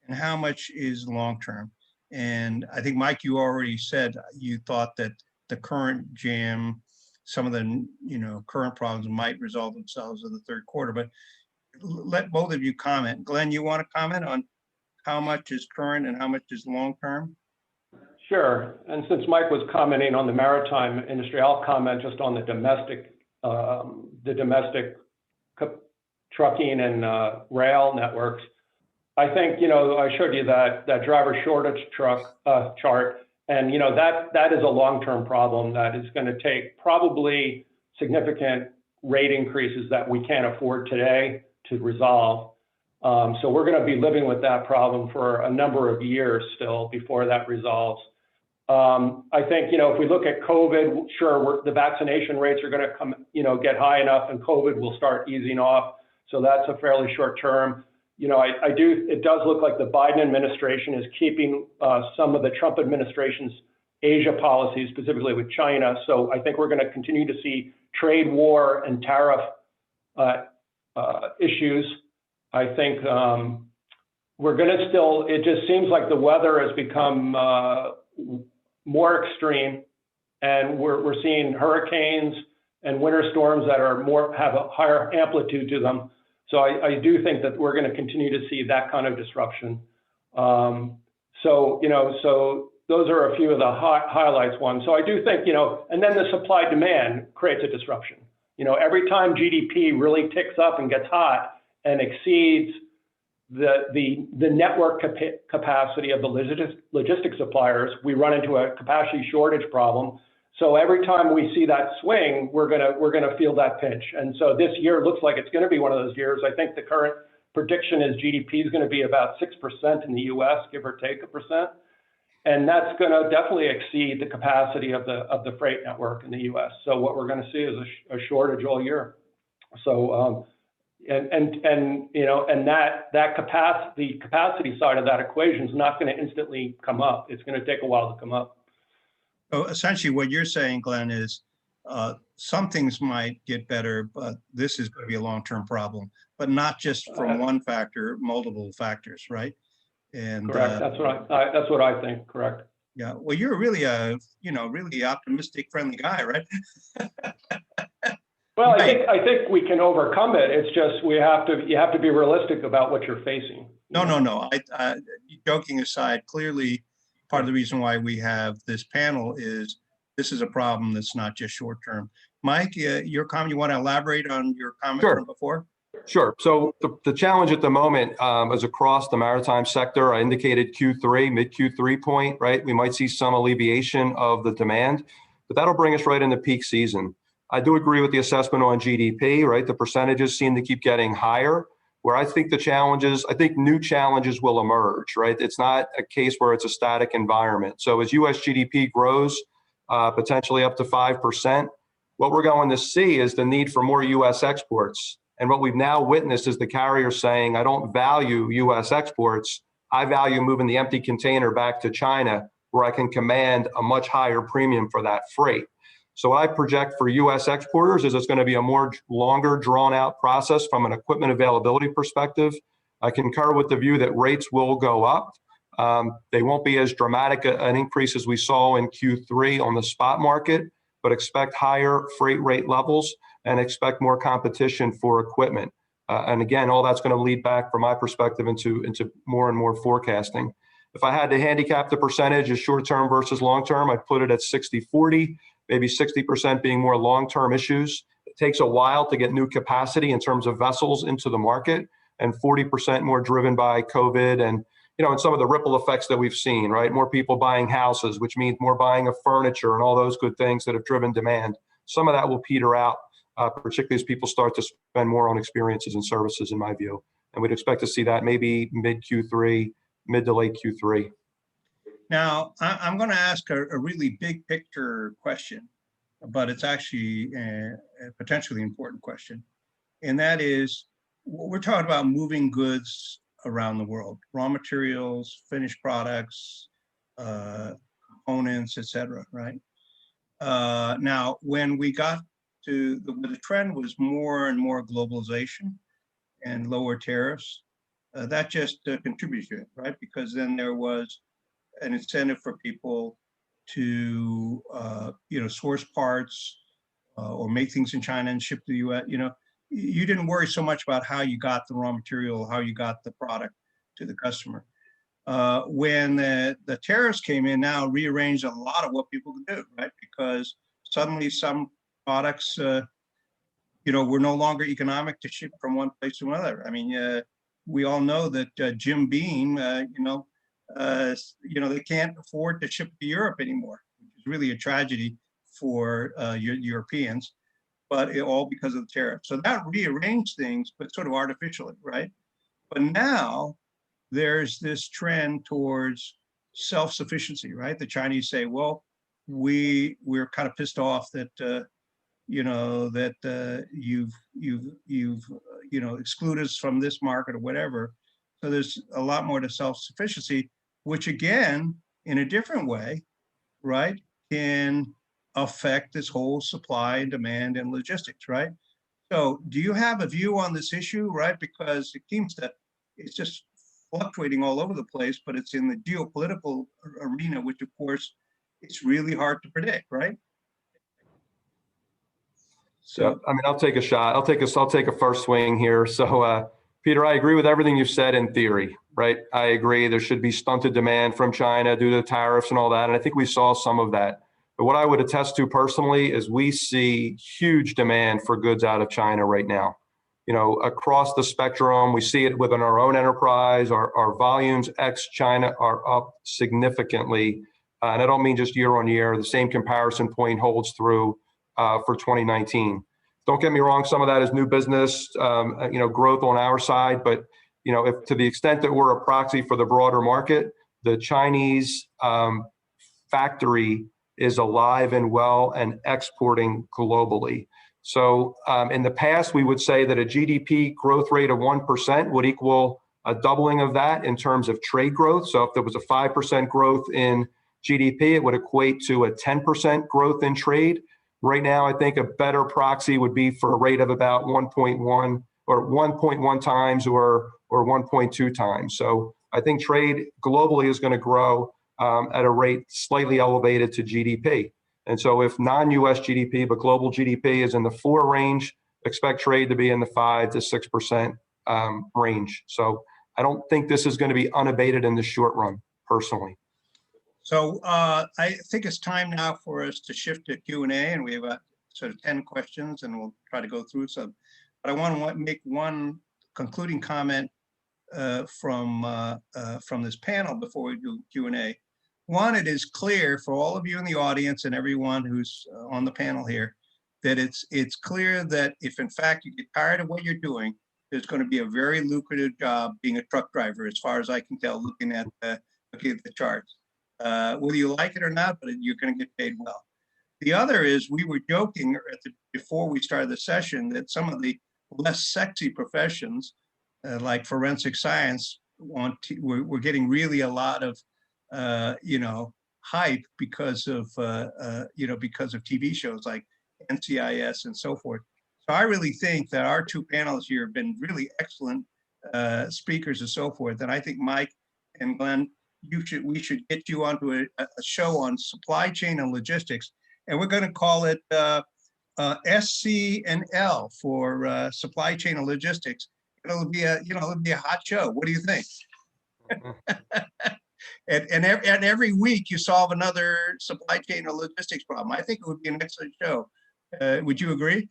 A: and how much is long term. And I think, Mike, you already said you thought that the current jam, some of the, current problems might resolve themselves in the third quarter, but let both of you comment. Glenn, you want to comment on how much is current and how much is long term?
C: Sure. And since Mike was commenting on the maritime industry, I'll comment just on the domestic trucking and rail networks. I think, I showed you that driver shortage chart, and that is a long-term problem that is going to take probably significant rate increases that we can't afford today to resolve. So we're going to be living with that problem for a number of years still before that resolves. I think, if we look at COVID, sure, the vaccination rates are going to come, get high enough, and COVID will start easing off. So that's a fairly short term. It does look like the Biden administration is keeping some of the Trump administration's Asia policies, specifically with China. So I think we're going to continue to see trade war and tariff issues. I think we're going to it just seems like the weather has become more extreme, and we're seeing hurricanes and winter storms that are have a higher amplitude to them. So I do think that we're going to continue to see that kind of disruption. So those are a few of the highlights ones. So I do think, and then the supply demand creates a disruption. Every time GDP really ticks up and gets hot and exceeds the network capacity of the logistics suppliers, we run into a capacity shortage problem. So every time we see that swing, we're gonna feel that pinch. And so this year looks like it's going to be one of those years. I think the current prediction is GDP is going to be about 6% in the U.S., give or take 1%, and that's going to definitely exceed the capacity of the freight network in the U.S. So what we're going to see is a shortage all year. So the capacity side of that equation is not going to instantly come up. It's going to take a while to come up.
A: So essentially what you're saying, Glenn, is some things might get better, but this is going to be a long-term problem, but not just from one factor, multiple factors, right? And
C: correct. That's what I think. Correct.
A: Yeah. Well, you're really really optimistic, friendly guy, right?
C: Well, I think we can overcome it. It's just you have to be realistic about what you're facing.
A: No. Joking aside, clearly part of the reason why we have this panel is this is a problem that's not just short term. Mike, your comment, you want to elaborate on your comment from before?
B: Sure. So the challenge at the moment is across the maritime sector. I indicated Q3, mid Q3 point, right? We might see some alleviation of the demand, but that'll bring us right into peak season. I do agree with the assessment on GDP, right? The percentages seem to keep getting higher. Where I think new challenges will emerge, right? It's not a case where it's a static environment. So as US GDP grows, potentially up to 5%, what we're going to see is the need for more US exports. And what we've now witnessed is the carrier saying, I don't value US exports. I value moving the empty container back to China, where I can command a much higher premium for that freight. So what I project for US exporters is it's going to be a more longer drawn out process from an equipment availability perspective. I concur with the view that rates will go up. They won't be as dramatic an increase as we saw in Q3 on the spot market, but expect higher freight rate levels and expect more competition for equipment. And again, all that's going to lead back from my perspective into more and more forecasting. If I had to handicap the percentage as short-term versus long-term, I'd put it at 60-40. Maybe 60% being more long-term issues. It takes a while to get new capacity in terms of vessels into the market, and 40% more driven by COVID and some of the ripple effects that we've seen, right? More people buying houses, which means more buying of furniture and all those good things that have driven demand. Some of that will peter out particularly as people start to spend more on experiences and services, in my view. And we'd expect to see that maybe mid Q3, mid to late Q3.
A: Now, I'm going to ask a really big picture question, but it's actually a potentially important question. And that is, we're talking about moving goods around the world, raw materials, finished products, components, et cetera, right? Now, when we got to the trend was more and more globalization and lower tariffs, that just contributed to it, right? Because then there was an incentive for people to, source parts or make things in China and ship to the US. You didn't worry so much about how you got the raw material, how you got the product to the customer. When the tariffs came in, now rearranged a lot of what people could do, right? Because suddenly some products, were no longer economic to ship from one place to another. I mean, we all know that Jim Beam, they can't afford to ship to Europe anymore, which is really a tragedy for Europeans, but all because of the tariff. So that rearranged things, but sort of artificially, right? But now there's this trend towards self-sufficiency, right? The Chinese say, well, we're kind of pissed off that you've excluded us from this market or whatever. So there's a lot more to self-sufficiency, which again, in a different way, right, can affect this whole supply and demand and logistics, right? So do you have a view on this issue, right? Because it seems that it's just fluctuating all over the place, but it's in the geopolitical arena, which of course, it's really hard to predict, right? So,
B: yeah, I mean, I'll take a shot. I'll take a first swing here. So, Peter, I agree with everything you've said in theory, right? I agree there should be stunted demand from China due to the tariffs and all that. And I think we saw some of that. But what I would attest to personally is we see huge demand for goods out of China right now. Across the spectrum, we see it within our own enterprise. Our volumes ex-China are up significantly. And I don't mean just year on year. The same comparison point holds through for 2019. Don't get me wrong, some of that is new business, growth on our side. But, if to the extent that we're a proxy for the broader market, the Chinese factory is alive and well and exporting globally. So in the past, we would say that a GDP growth rate of 1% would equal a doubling of that in terms of trade growth. So if there was a 5% growth in GDP, it would equate to a 10% growth in trade. Right now, I think a better proxy would be for a rate of about 1.1 or 1.1 times or 1.2 times. So I think trade globally is going to grow at a rate slightly elevated to GDP. And so if non-US GDP, but global GDP is in the 4 range, expect trade to be in the 5 to 6% range. So I don't think this is going to be unabated in the short run, personally.
A: So I think it's time now for us to shift to Q&A, and we have sort of 10 questions, and we'll try to go through some. But I want to make one concluding comment from this panel before we do Q&A. One, it is clear for all of you in the audience and everyone who's on the panel here that it's clear that if in fact you get tired of what you're doing, there's going to be a very lucrative job being a truck driver, as far as I can tell, looking at the charts. Whether you like it or not, but you're going to get paid well. The other is, we were joking before we started the session that some of the less sexy professions, like forensic science, we're getting really a lot of hype because of TV shows like NCIS and so forth. So I really think that our 2 panelists here have been really excellent speakers and so forth. And I think Mike and Glenn, we should get you onto a show on supply chain and logistics, and we're going to call it SC&L for supply chain and logistics. It'll be a hot show. What do you think? and every week you solve another supply chain or logistics problem. I think it would be an excellent show. Would you agree?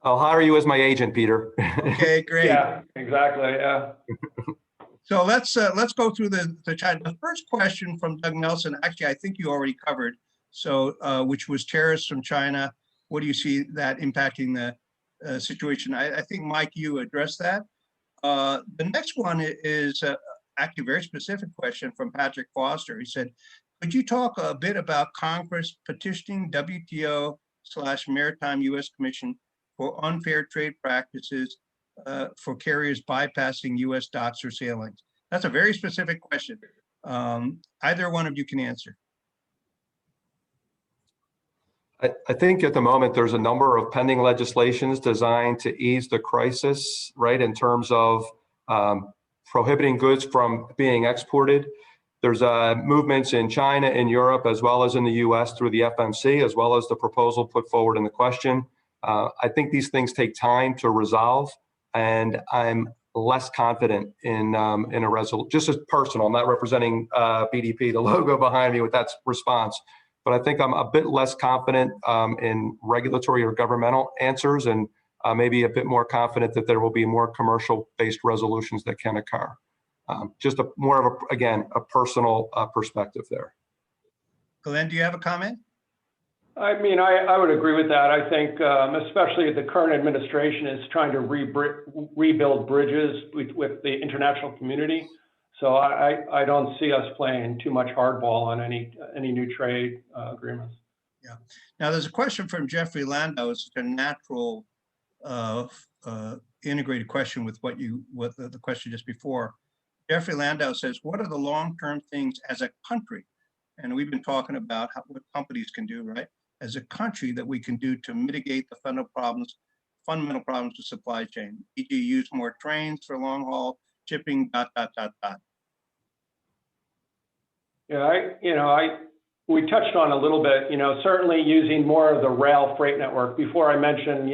B: I'll hire you as my agent, Peter.
A: Okay, great.
C: Yeah, exactly. Yeah.
A: So let's go through the chat. The first question from Doug Nelson, actually, I think you already covered. So, which was tariffs from China. what do you see that impacting the situation? I think, Mike, you addressed that. The next one is actually a very specific question from Patrick Foster. He said, could you talk a bit about Congress petitioning WTO/Maritime U.S. Commission for unfair trade practices for carriers bypassing U.S. docks or sailings? That's a very specific question. Either one of you can answer.
B: I think at the moment there's a number of pending legislations designed to ease the crisis, right, in terms of prohibiting goods from being exported. There's movements in China and Europe, as well as in the US through the FMC, as well as the proposal put forward in the question. I think these things take time to resolve, and I'm less confident in a resolution, just as personal. I'm not representing BDP, the logo behind me, with that response. But I think I'm a bit less confident in regulatory or governmental answers, and maybe a bit more confident that there will be more commercial-based resolutions that can occur. Just more of a personal perspective there.
A: Glenn, do you have a comment?
C: I mean, I would agree with that. I think, especially the current administration is trying to rebuild bridges with the international community. So I don't see us playing too much hardball on any new trade agreements.
A: Yeah. Now there's a question from Jeffrey Landau. It's a natural integrated question with what the question just before. Jeffrey Landau says, what are the long-term things as a country? And we've been talking about what companies can do, right? As a country that we can do to mitigate the fundamental problems with supply chain, e.g. use more trains for long haul, shipping, ...
C: Yeah, we touched on a little bit, certainly using more of the rail freight network. Before I mentioned,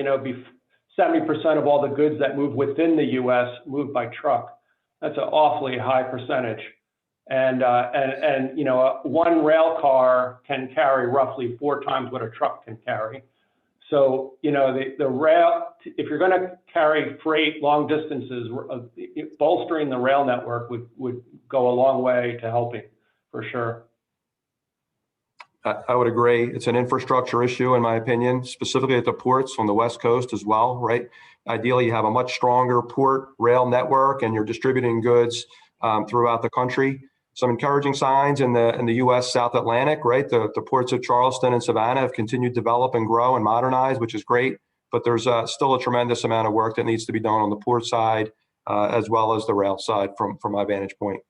C: 70% of all the goods that move within the U.S. move by truck. That's an awfully high percentage. And one rail car can carry roughly 4 times what a truck can carry. So, the rail, if you're going to carry freight long distances, bolstering the rail network would go a long way to helping, for sure.
B: I would agree. It's an infrastructure issue, in my opinion, specifically at the ports on the West Coast as well, right? Ideally, you have a much stronger port rail network, and you're distributing goods throughout the country. Some encouraging signs in the U.S. South Atlantic, right? The ports of Charleston and Savannah have continued to develop and grow and modernize, which is great. But there's still a tremendous amount of work that needs to be done on the port side, as well as the rail side from my vantage point.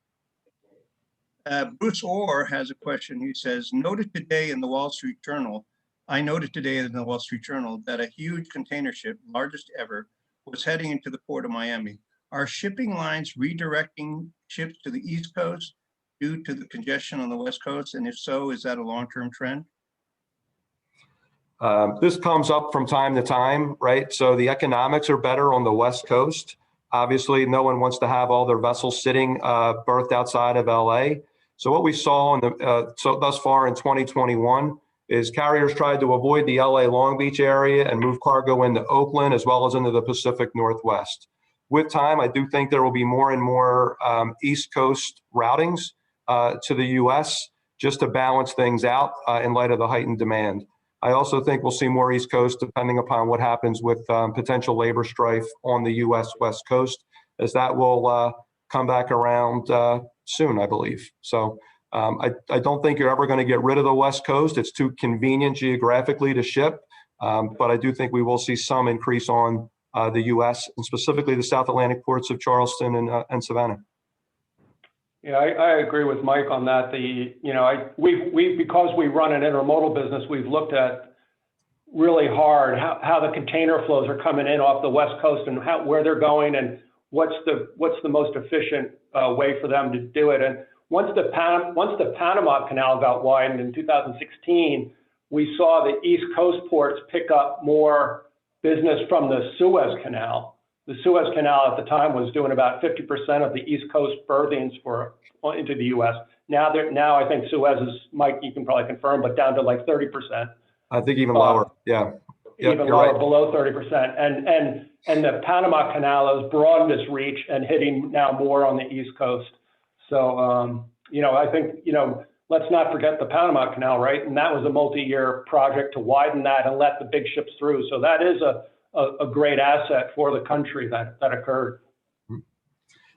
A: Bruce Orr has a question. He says, I noted today in the Wall Street Journal that a huge container ship, largest ever, was heading into the port of Miami. Are shipping lines redirecting ships to the East Coast due to the congestion on the West Coast? And if so, is that a long-term trend?
B: This comes up from time to time, right? So the economics are better on the West Coast. Obviously, no one wants to have all their vessels sitting berthed outside of LA. So what we saw thus far in 2021 is carriers tried to avoid the LA Long Beach area and move cargo into Oakland as well as into the Pacific Northwest. With time, I do think there will be more and more East Coast routings to the US just to balance things out in light of the heightened demand. I also think we'll see more East Coast depending upon what happens with potential labor strife on the US West Coast, as that will come back around soon, I believe. So I don't think you're ever going to get rid of the West Coast. It's too convenient geographically to ship, but I do think we will see some increase on the U.S. and specifically the South Atlantic ports of Charleston and Savannah.
C: Yeah, I agree with Mike on that. Because we run an intermodal business, we've looked at really hard how the container flows are coming in off the West Coast and where they're going and what's the most efficient way for them to do it. And once the Panama Canal got widened in 2016, we saw the East Coast ports pick up more business from the Suez Canal. The Suez Canal at the time was doing about 50% of the East Coast berthings into the U.S. Now I think Suez is, Mike, you can probably confirm, but down to like 30%.
B: I think even lower, yeah.
C: Even lower, right. Below 30%. And the Panama Canal has broadened its reach and hitting now more on the East Coast. So, I think, let's not forget the Panama Canal, right? And that was a multi-year project to widen that and let the big ships through. So that is a great asset for the country that occurred.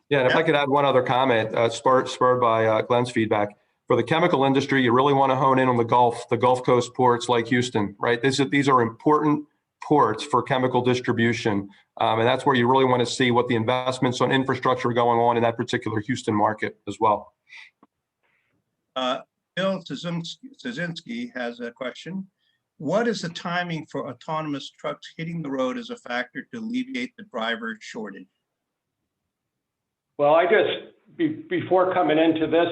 B: Yeah, and if I could add one other comment, spurred by Glenn's feedback. For the chemical industry, you really want to hone in on the Gulf Coast ports like Houston, right? These are important ports for chemical distribution. And that's where you really want to see what the investments on infrastructure are going on in that particular Houston market as well.
A: Bill Szynski has a question. What is the timing for autonomous trucks hitting the road as a factor to alleviate the driver shortage?
C: Well, I just, before coming into this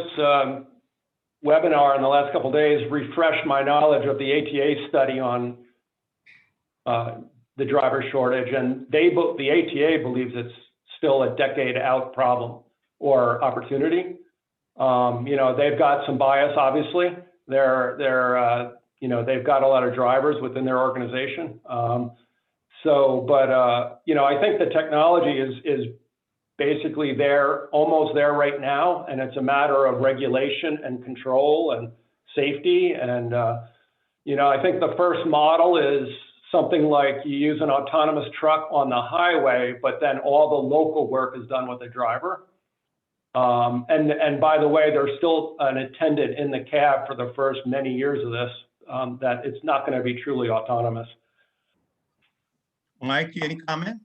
C: webinar in the last couple of days, refreshed my knowledge of the ATA study on the driver shortage, and the ATA believes it's still a decade out problem or opportunity. You know, they've got some bias, obviously. You know, they've got a lot of drivers within their organization. You know, I think the technology is basically there, almost there right now, and it's a matter of regulation and control and safety. And you know, I think the first model is something like you use an autonomous truck on the highway, but then all the local work is done with the driver. And by the way, there's still an attendant in the cab for the first many years of this, that it's not going to be truly autonomous.
A: Mike, any comment?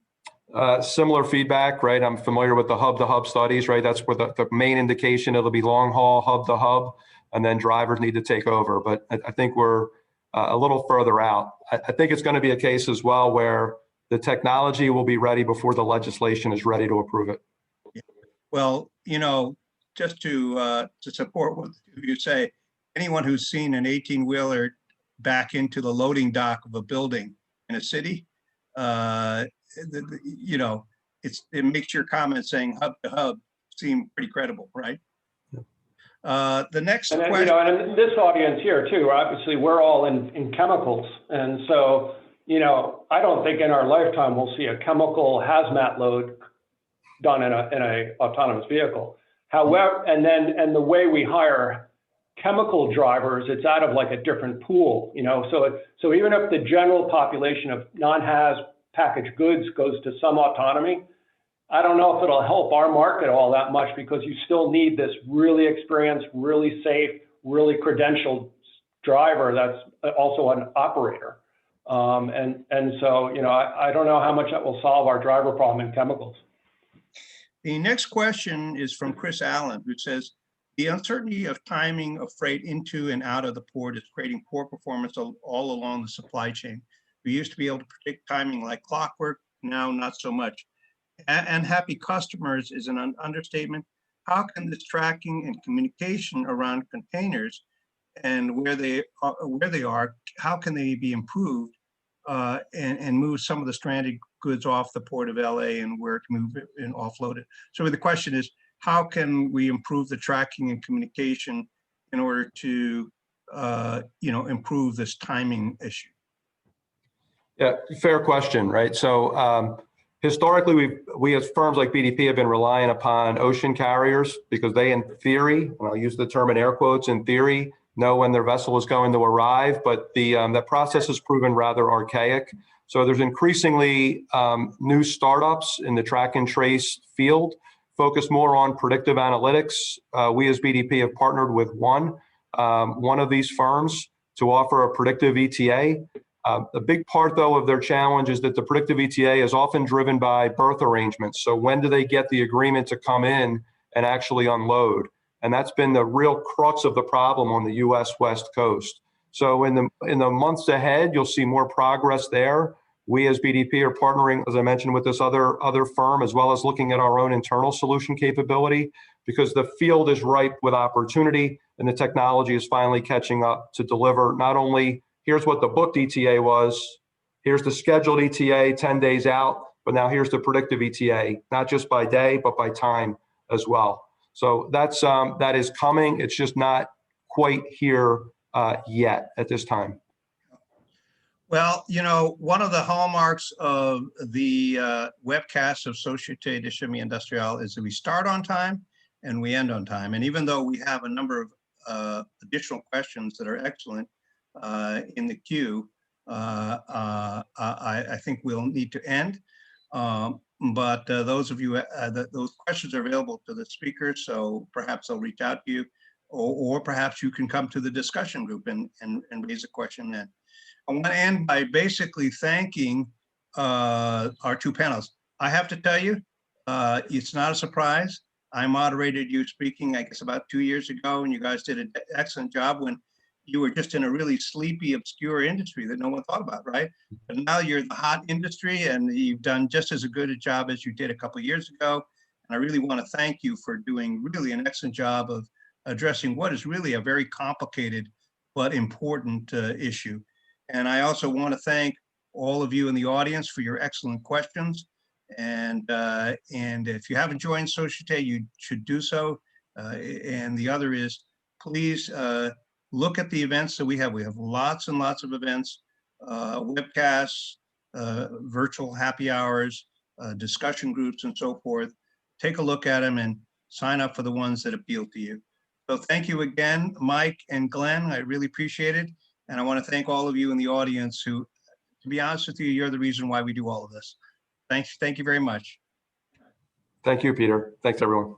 B: Similar feedback, right? I'm familiar with the hub-to-hub studies, right? That's where the main indication, it'll be long haul, hub-to-hub, and then drivers need to take over. But I think we're a little further out. I think it's going to be a case as well where the technology will be ready before the legislation is ready to approve it.
A: Well, you know, just to support what you say, anyone who's seen an 18-wheeler back into the loading dock of a building in a city, you know, it makes your comment saying hub to hub seem pretty credible, right? The next question.
C: You know, and in this audience here too, obviously we're all in chemicals, and so you know, I don't think in our lifetime we'll see a chemical hazmat load done in a autonomous vehicle. However, and the way we hire chemical drivers, it's out of like a different pool, you know. So even if the general population of non-haz packaged goods goes to some autonomy, I don't know if it'll help our market all that much, because you still need this really experienced, really safe, really credentialed driver that's also an operator. And so, you know, I don't know how much that will solve our driver problem in chemicals.
A: The next question is from Chris Allen, who says, the uncertainty of timing of freight into and out of the port is creating poor performance all along the supply chain. We used to be able to predict timing like clockwork, now not so much. And happy customers is an understatement. How can this tracking and communication around containers and where they are, how can they be improved and move some of the stranded goods off the port of LA and where to move it and offload it? So the question is, how can we improve the tracking and communication in order to, you know, improve this timing issue?
B: Yeah, fair question, right? So historically, we as firms like BDP have been relying upon ocean carriers because they, in theory, and I'll use the term in air quotes, in theory, know when their vessel is going to arrive, but that process has proven rather archaic. So there's increasingly new startups in the track and trace field, focused more on predictive analytics. We as BDP have partnered with one of these firms to offer a predictive ETA. A big part, though, of their challenge is that the predictive ETA is often driven by berth arrangements. So when do they get the agreement to come in and actually unload? And that's been the real crux of the problem on the U.S. West Coast. So in the months ahead, you'll see more progress there. We as BDP are partnering, as I mentioned, with this other firm, as well as looking at our own internal solution capability, because the field is ripe with opportunity and the technology is finally catching up to deliver not only here's what the booked ETA was, here's the scheduled ETA 10 days out, but now here's the predictive ETA, not just by day, but by time as well. So that is coming. It's just not quite here yet at this time.
A: Well, you know, one of the hallmarks of the webcast of Societe de Chimie Industrielle is that we start on time and we end on time. And even though we have a number of additional questions that are excellent in the queue, I think we'll need to end. But those of you, those questions are available to the speakers, so perhaps they'll reach out to you, or perhaps you can come to the discussion group and raise a question then. I want to end by basically thanking our two panelists. I have to tell you, it's not a surprise. I moderated you speaking, I guess, about 2 years ago, and you guys did an excellent job when you were just in a really sleepy, obscure industry that no one thought about, right? But now you're the hot industry, and you've done just as good a job as you did a couple of years ago. And I really want to thank you for doing really an excellent job of addressing what is really a very complicated but important issue. And I also want to thank all of you in the audience for your excellent questions. And if you haven't joined Societe, you should do so. And the other is, please look at the events that we have. We have lots and lots of events, webcasts, virtual happy hours, discussion groups, and so forth. Take a look at them and sign up for the ones that appeal to you. So thank you again, Mike and Glenn. I really appreciate it. And I want to thank all of you in the audience who, to be honest with you, you're the reason why we do all of this. Thank you very much.
B: Thank you, Peter. Thanks, everyone.